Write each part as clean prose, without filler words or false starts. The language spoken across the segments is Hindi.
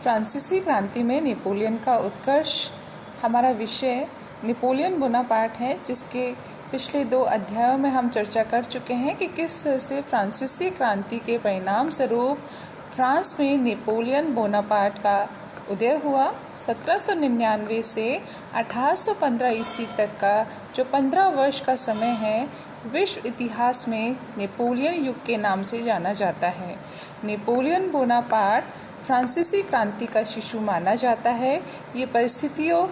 फ्रांसीसी क्रांति में नेपोलियन का उत्कर्ष हमारा विषय नेपोलियन बोनापार्ट है, जिसके पिछले 2 अध्यायों में हम चर्चा कर चुके हैं कि किस तरह से फ्रांसीसी क्रांति के परिणाम स्वरूप फ्रांस में नेपोलियन बोनापार्ट का उदय हुआ। 1799 से 1815 ईस्वी तक का जो 15 वर्ष का समय है, विश्व इतिहास में नेपोलियन युग के नाम से जाना जाता है। नेपोलियन बोनापार्ट फ्रांसीसी क्रांति का शिशु माना जाता है। ये परिस्थितियों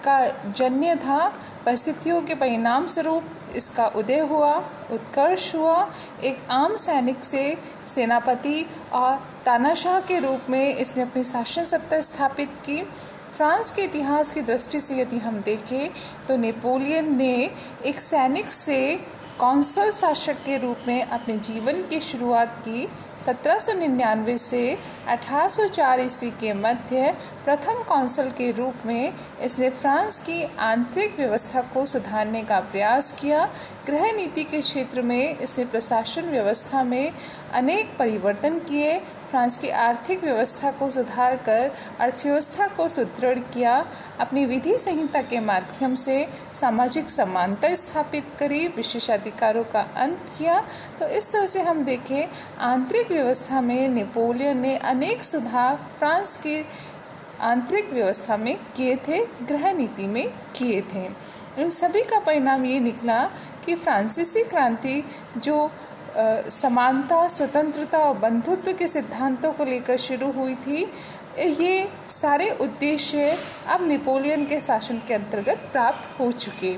का जन्य था, परिस्थितियों के परिणाम स्वरूप इसका उदय हुआ, उत्कर्ष हुआ। एक आम सैनिक से सेनापति और तानाशाह के रूप में इसने अपनी शासन सत्ता स्थापित की। फ्रांस के इतिहास की दृष्टि से यदि हम देखें तो नेपोलियन ने एक सैनिक से कौंसल शासक के रूप में अपने जीवन की शुरुआत की। 1799 से 1804 ईस्वी के मध्य प्रथम कौंसल के रूप में इसने फ्रांस की आंतरिक व्यवस्था को सुधारने का प्रयास किया। गृह नीति के क्षेत्र में इसने प्रशासन व्यवस्था में अनेक परिवर्तन किए। फ्रांस की आर्थिक व्यवस्था को सुधार कर अर्थव्यवस्था को सुदृढ़ किया। अपनी विधि संहिता के माध्यम से सामाजिक समानता स्थापित करी, विशेषाधिकारों का अंत किया। तो इस तरह से हम देखें, आंतरिक व्यवस्था में नेपोलियन ने अनेक सुधार फ्रांस की आंतरिक व्यवस्था में किए थे, गृह नीति में किए थे। इन सभी का परिणाम ये निकला कि फ्रांसीसी क्रांति जो समानता, स्वतंत्रता और बंधुत्व के सिद्धांतों को लेकर शुरू हुई थी, ये सारे उद्देश्य अब नेपोलियन के शासन के अंतर्गत प्राप्त हो चुके।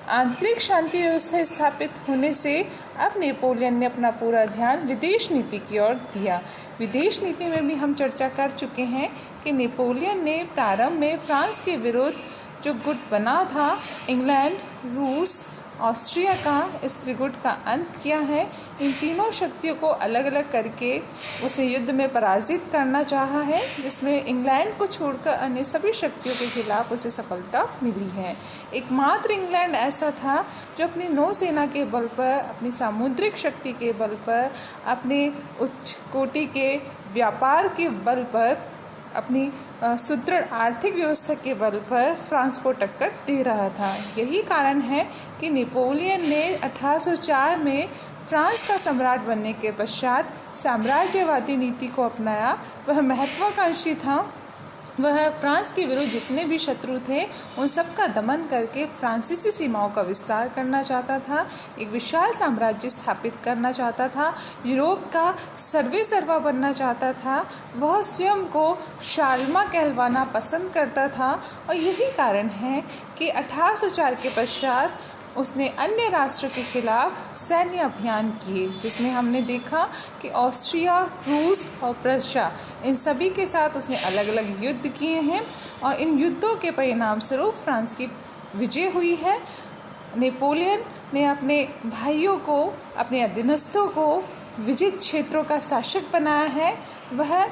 आंतरिक शांति व्यवस्था स्थापित होने से अब नेपोलियन ने अपना पूरा ध्यान विदेश नीति की ओर दिया। विदेश नीति में भी हम चर्चा कर चुके हैं कि नेपोलियन ने प्रारंभ में फ्रांस के विरुद्ध जो गुट बना था, इंग्लैंड, रूस, ऑस्ट्रिया का, इस त्रिगुट का अंत किया है। इन तीनों शक्तियों को अलग अलग करके उसे युद्ध में पराजित करना चाहा है, जिसमें इंग्लैंड को छोड़कर अन्य सभी शक्तियों के खिलाफ उसे सफलता मिली है। एकमात्र इंग्लैंड ऐसा था जो अपनी नौसेना के बल पर, अपनी सामुद्रिक शक्ति के बल पर, अपने उच्च कोटि के व्यापार के बल पर, अपनी सुदृढ़ आर्थिक व्यवस्था के बल पर फ्रांस को टक्कर दे रहा था। यही कारण है कि नेपोलियन ने 1804 में फ्रांस का सम्राट बनने के पश्चात साम्राज्यवादी नीति को अपनाया। वह महत्वाकांक्षी था। वह फ्रांस के विरुद्ध जितने भी शत्रु थे उन सब का दमन करके फ्रांसीसी सीमाओं का विस्तार करना चाहता था, एक विशाल साम्राज्य स्थापित करना चाहता था, यूरोप का सर्वेसर्वा बनना चाहता था। वह स्वयं को शार्लमा कहलवाना पसंद करता था और यही कारण है कि 1804 के पश्चात उसने अन्य राष्ट्र के खिलाफ सैन्य अभियान किए, जिसमें हमने देखा कि ऑस्ट्रिया, रूस और प्रशिया, इन सभी के साथ उसने अलग अलग युद्ध किए हैं और इन युद्धों के परिणाम स्वरूप फ्रांस की विजय हुई है। नेपोलियन ने अपने भाइयों को, अपने अधीनस्थों को विजित क्षेत्रों का शासक बनाया है। वह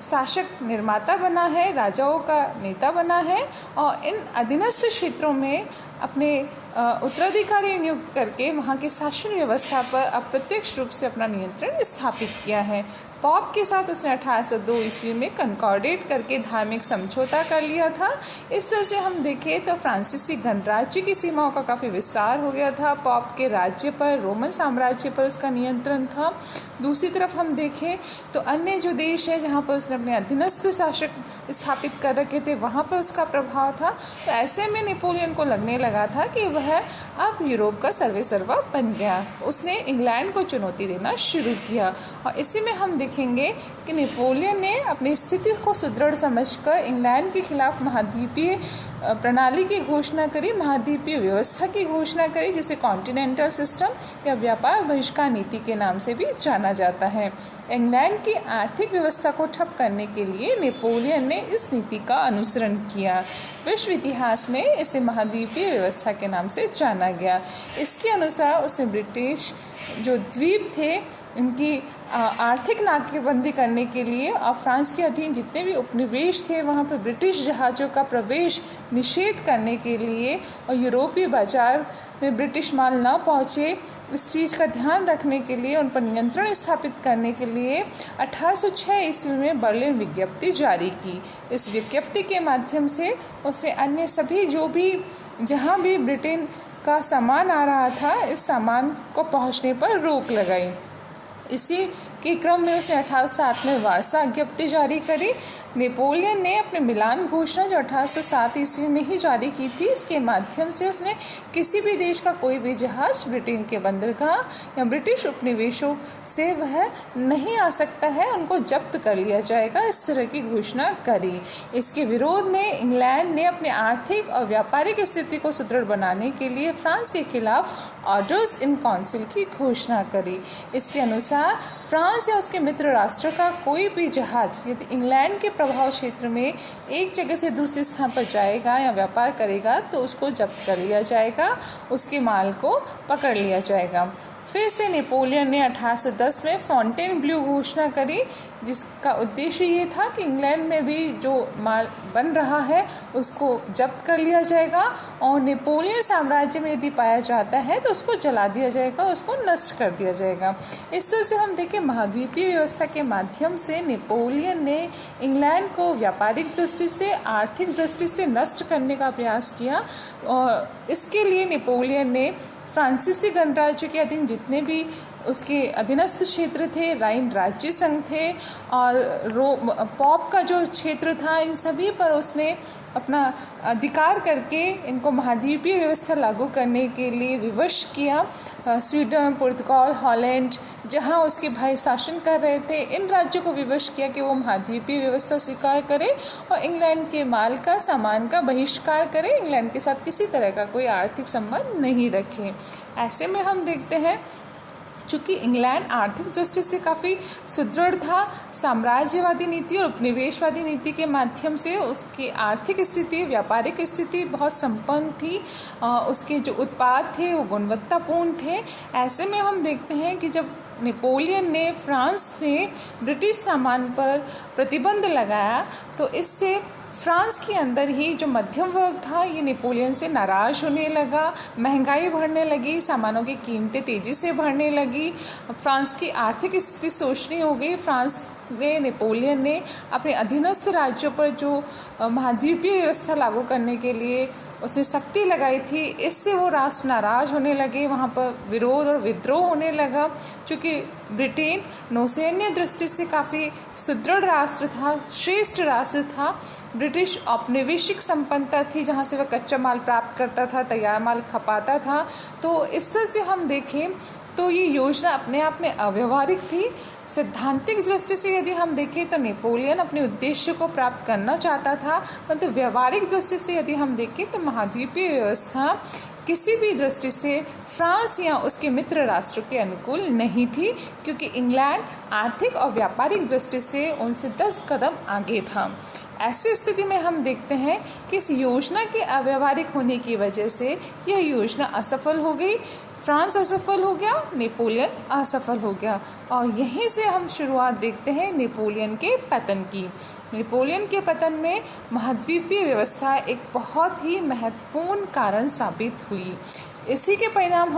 शासक निर्माता बना है, राजाओं का नेता बना है और इन अधीनस्थ क्षेत्रों में अपने उत्तराधिकारी नियुक्त करके वहाँ के शासन व्यवस्था पर अप्रत्यक्ष रूप से अपना नियंत्रण स्थापित किया है। पॉप के साथ उसने 1802 ईस्वी में कनकॉर्डेट करके धार्मिक समझौता कर लिया था। इस तरह से हम देखें तो फ्रांसीसी गणराज्य की सीमाओं का काफ़ी विस्तार हो गया था। पॉप के राज्य पर, रोमन साम्राज्य पर उसका नियंत्रण था। दूसरी तरफ हम देखें तो अन्य जो देश है जहाँ पर उसने अपने अधीनस्थ शासक स्थापित कर रखे थे, वहाँ पर उसका प्रभाव था। तो ऐसे में नेपोलियन को लगने लगा था कि वह अब यूरोप का सर्वेसर्वा बन गया। उसने इंग्लैंड को चुनौती देना शुरू किया और इसी में हम देखेंगे कि नेपोलियन ने अपनी स्थिति को सुदृढ़ समझकर इंग्लैंड के खिलाफ महाद्वीपीय प्रणाली की घोषणा करी, महाद्वीपीय व्यवस्था की घोषणा करी, जिसे कॉन्टिनेंटल सिस्टम या व्यापार बहिष्कार नीति के नाम से भी जाना जाता है। इंग्लैंड की आर्थिक व्यवस्था को ठप करने के लिए नेपोलियन ने इस नीति का अनुसरण किया। विश्व इतिहास में इसे महाद्वीपीय व्यवस्था के नाम से जाना गया। इसके अनुसार उसने ब्रिटिश जो द्वीप थे इनकी आर्थिक नाकेबंदी करने के लिए और फ्रांस के अधीन जितने भी उपनिवेश थे वहाँ पर ब्रिटिश जहाज़ों का प्रवेश निषेध करने के लिए और यूरोपीय बाजार में ब्रिटिश माल न पहुँचे इस चीज़ का ध्यान रखने के लिए, उन पर नियंत्रण स्थापित करने के लिए 1806 ईस्वी में बर्लिन विज्ञप्ति जारी की। इस विज्ञप्ति के माध्यम से उसे अन्य सभी जहाँ भी ब्रिटेन का सामान आ रहा था, इस सामान को पहुँचने पर रोक लगाई। इसी के क्रम में उसने 1807 में वारसा विज्ञप्ति जारी करी। नेपोलियन ने अपने मिलान घोषणा जो 1807 ईस्वी में ही जारी की थी, इसके माध्यम से उसने किसी भी देश का कोई भी जहाज ब्रिटेन के बंदरगाह या ब्रिटिश उपनिवेशों से वह नहीं आ सकता है, उनको जब्त कर लिया जाएगा, इस तरह की घोषणा करी। इसके विरोध में इंग्लैंड ने अपने आर्थिक और व्यापारिक स्थिति को सुदृढ़ बनाने के लिए फ्रांस के खिलाफ ऑर्डर्स इन काउंसिल की घोषणा करी। इसके अनुसार फ्रांस या उसके मित्र राष्ट्र का कोई भी जहाज यदि इंग्लैंड के प्रभाव क्षेत्र में एक जगह से दूसरे स्थान पर जाएगा या व्यापार करेगा तो उसको जब्त कर लिया जाएगा, उसके माल को पकड़ लिया जाएगा। फिर से नेपोलियन ने 1810 में फॉन्टेनब्लू घोषणा करी, जिसका उद्देश्य ये था कि इंग्लैंड में भी जो माल बन रहा है उसको जब्त कर लिया जाएगा और नेपोलियन साम्राज्य में यदि पाया जाता है तो उसको जला दिया जाएगा, उसको नष्ट कर दिया जाएगा। इस तरह से हम देखें महाद्वीपीय व्यवस्था के माध्यम से नेपोलियन ने इंग्लैंड को व्यापारिक दृष्टि से, आर्थिक दृष्टि से नष्ट करने का प्रयास किया और इसके लिए नेपोलियन ने फ्रांसीसी गणराज्य के अधीन जितने भी उसके अधीनस्थ क्षेत्र थे, राइन राज्य संघ थे और पॉप का जो क्षेत्र था, इन सभी पर उसने अपना अधिकार करके इनको महाद्वीपीय व्यवस्था लागू करने के लिए विवश किया। स्वीडन, पुर्तगाल, हॉलैंड, जहां उसके भाई शासन कर रहे थे, इन राज्यों को विवश किया कि वो महाद्वीपीय व्यवस्था स्वीकार करें और इंग्लैंड के माल का, सामान का बहिष्कार करें, इंग्लैंड के साथ किसी तरह का कोई आर्थिक संबंध नहीं रखें। ऐसे में हम देखते हैं चूँकि इंग्लैंड आर्थिक दृष्टि से काफ़ी सुदृढ़ था, साम्राज्यवादी नीति और उपनिवेशवादी नीति के माध्यम से उसकी आर्थिक स्थिति, व्यापारिक स्थिति बहुत संपन्न थी, उसके जो उत्पाद थे वो गुणवत्तापूर्ण थे। ऐसे में हम देखते हैं कि जब नेपोलियन ने, फ्रांस ने ब्रिटिश सामान पर प्रतिबंध लगाया तो इससे फ्रांस के अंदर ही जो मध्यम वर्ग था ये नेपोलियन से नाराज़ होने लगा, महंगाई बढ़ने लगी, सामानों की कीमतें तेज़ी से बढ़ने लगी, फ्रांस की आर्थिक स्थिति शोचनीय हो गई। फ्रांस ने, नेपोलियन ने अपने अधीनस्थ राज्यों पर जो महाद्वीपीय व्यवस्था लागू करने के लिए उसने शक्ति लगाई थी, इससे वो राष्ट्र नाराज़ होने लगे, वहाँ पर विरोध और विद्रोह होने लगा। चूँकि ब्रिटेन नौसैन्य दृष्टि से काफ़ी सुदृढ़ राष्ट्र था, श्रेष्ठ राष्ट्र था, ब्रिटिश औपनिवेशिक संपन्नता थी जहाँ से वह कच्चा माल प्राप्त करता था, तैयार माल खपाता था। तो इस तरह से हम देखें तो ये योजना अपने आप में अव्यवहारिक थी। सैद्धांतिक दृष्टि से यदि हम देखें तो नेपोलियन अपने उद्देश्य को प्राप्त करना चाहता था, परंतु व्यवहारिक दृष्टि से यदि हम देखें तो महाद्वीपीय व्यवस्था किसी भी दृष्टि से फ्रांस या उसके मित्र राष्ट्रों के अनुकूल नहीं थी, क्योंकि इंग्लैंड आर्थिक और व्यापारिक दृष्टि से उनसे 10 कदम आगे था। ऐसी स्थिति में हम देखते हैं कि इस योजना के अव्यवहारिक होने की वजह से यह योजना असफल हो गई, फ्रांस असफल हो गया, नेपोलियन असफल हो गया और यहीं से हम शुरुआत देखते हैं नेपोलियन के पतन की। नेपोलियन के पतन में महाद्वीपीय व्यवस्था एक बहुत ही महत्वपूर्ण कारण साबित हुई। इसी के परिणाम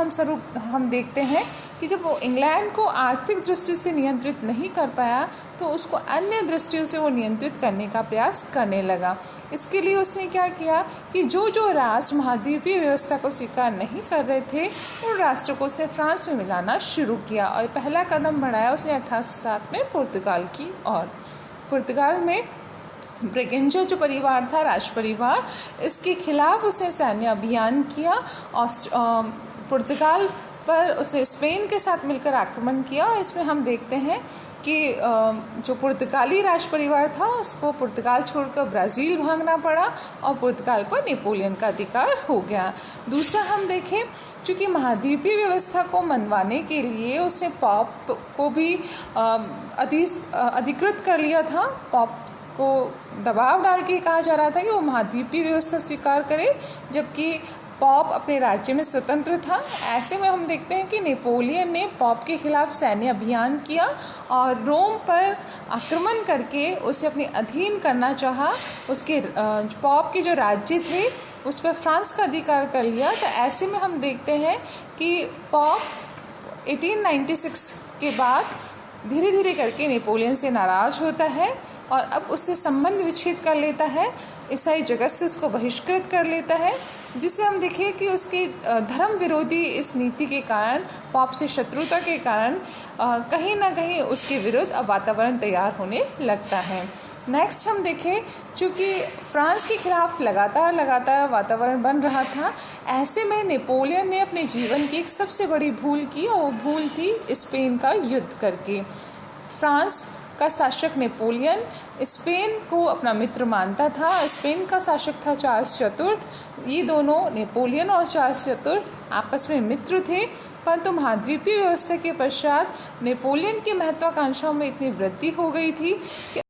हम देखते हैं कि जब वो इंग्लैंड को आर्थिक दृष्टि से नियंत्रित नहीं कर पाया तो उसको अन्य दृष्टियों से वो नियंत्रित करने का प्रयास करने लगा। इसके लिए उसने क्या किया कि जो राष्ट्र महाद्वीपीय व्यवस्था को स्वीकार नहीं कर रहे थे उन राष्ट्रों को उसने फ्रांस में मिलाना शुरू किया और पहला कदम बढ़ाया उसने 1807 में पुर्तगाल की ओर। पुर्तगाल में ब्रेगेंजा जो परिवार था, राज परिवार, इसके खिलाफ उसने सैन्य अभियान किया और पुर्तगाल पर उसने स्पेन के साथ मिलकर आक्रमण किया। इसमें हम देखते हैं कि जो पुर्तगाली राज परिवार था उसको पुर्तगाल छोड़कर ब्राज़ील भागना पड़ा और पुर्तगाल पर नेपोलियन का अधिकार हो गया। दूसरा हम देखें, चूँकि महाद्वीपीय व्यवस्था को मनवाने के लिए उसने पॉप को भी अधिकृत कर लिया था। पॉप को दबाव डाल के कहा जा रहा था कि वो महाद्वीपीय व्यवस्था स्वीकार करे, जबकि पॉप अपने राज्य में स्वतंत्र था। ऐसे में हम देखते हैं कि नेपोलियन ने पॉप के खिलाफ सैन्य अभियान किया और रोम पर आक्रमण करके उसे अपने अधीन करना चाहा। उसके पॉप के जो राज्य थे उस पर फ्रांस का अधिकार कर लिया। तो ऐसे में हम देखते हैं कि पॉप 1896 के बाद धीरे धीरे करके नेपोलियन से नाराज़ होता है और अब उससे संबंध विच्छेद कर लेता है, ईसाई जगत से उसको बहिष्कृत कर लेता है, जिसे हम देखिए कि उसकी धर्म विरोधी इस नीति के कारण, पाप से शत्रुता के कारण कहीं ना कहीं उसके विरुद्ध अब वातावरण तैयार होने लगता है। नेक्स्ट हम देखें, चूँकि फ्रांस के खिलाफ लगातार वातावरण बन रहा था, ऐसे में नेपोलियन ने अपने जीवन की एक सबसे बड़ी भूल की और वो भूल थी स्पेन का युद्ध करके। फ्रांस का शासक नेपोलियन स्पेन को अपना मित्र मानता था। स्पेन का शासक था चार्ल्स चतुर्थ। ये दोनों, नेपोलियन और चार्ल्स चतुर्थ, आपस में मित्र थे, परंतु महाद्वीपीय व्यवस्था के पश्चात नेपोलियन की महत्वाकांक्षाओं में इतनी वृद्धि हो गई थी कि